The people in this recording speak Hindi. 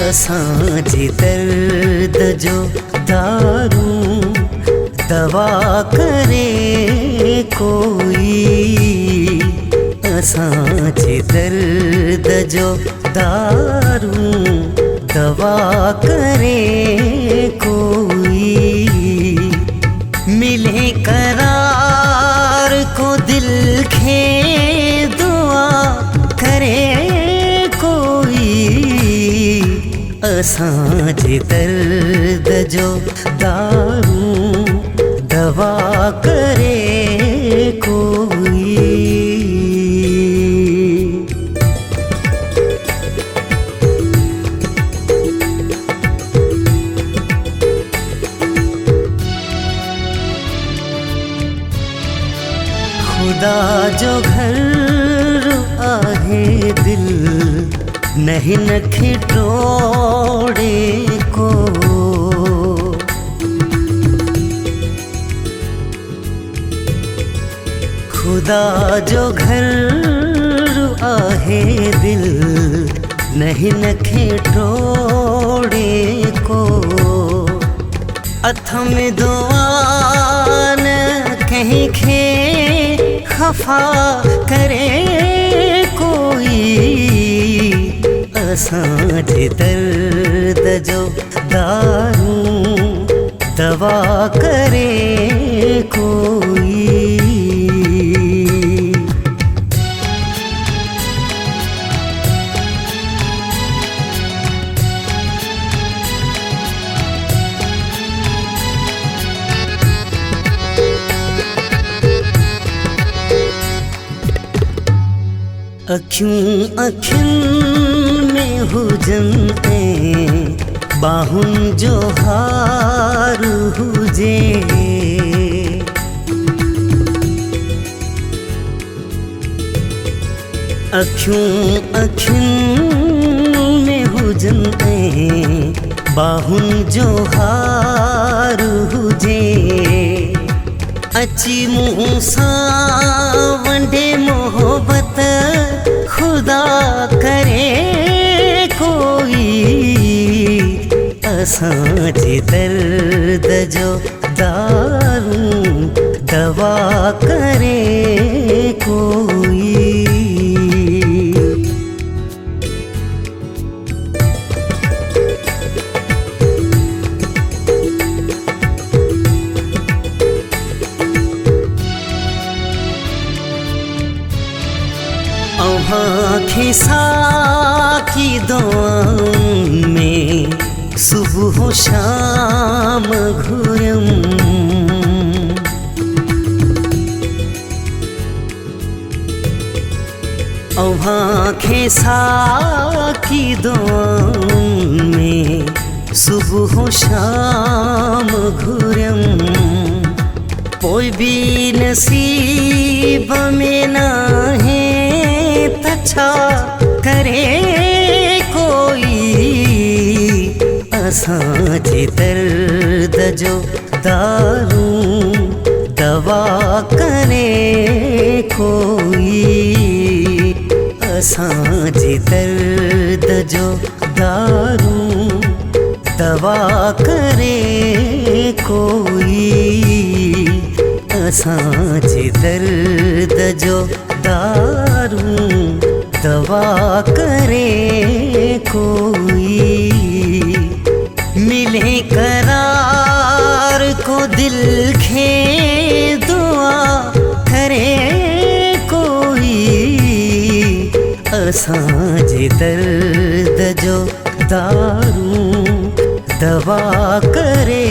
असांजे दर्द जो दारू दवा करे कोई। असांजे दर्द जो दारू दवा करे कोई। मिले करार को दिल खे दुआ करे कोई। असांजे दर्द जो दारू दवा करे कोई। खुदा जो घर आहे दिल नहीं नखी टोड़े को। खुदा जो घर आहे दिल नहीं नखी टोड़े को। अथ में दुआ न कहीं खे खफा करे कोई। असांजे दर्द जो दारू दवा करे कोई। अखियूं अखियुनि में हुजनि बाहुनि जो हार हुजे। अखियूं अखियुनि में हुजनि बाहुनि जो हार हुजे। अची मुंहुं सां वंडे मोहब्बत खुदा करे कोई। असांजे दर्द जो दारू दवा करे कोई। आँखें साकी दुआओं में सुबह शाम घुरम। आँखें साकी दुआओं में सुबह शाम घुरम। कोई भी नसीब में ना है अच्छा करे कोई। असांजे दर्द जो दारू दवा करे कोई। असांजे दर्द जो दारू दवा करे कोई। असांजे दर्द जो दारू दवा करे कोई। मिले करार को दिल खे दुआ करे कोई। असांजे दर्द जो दारू दवा करे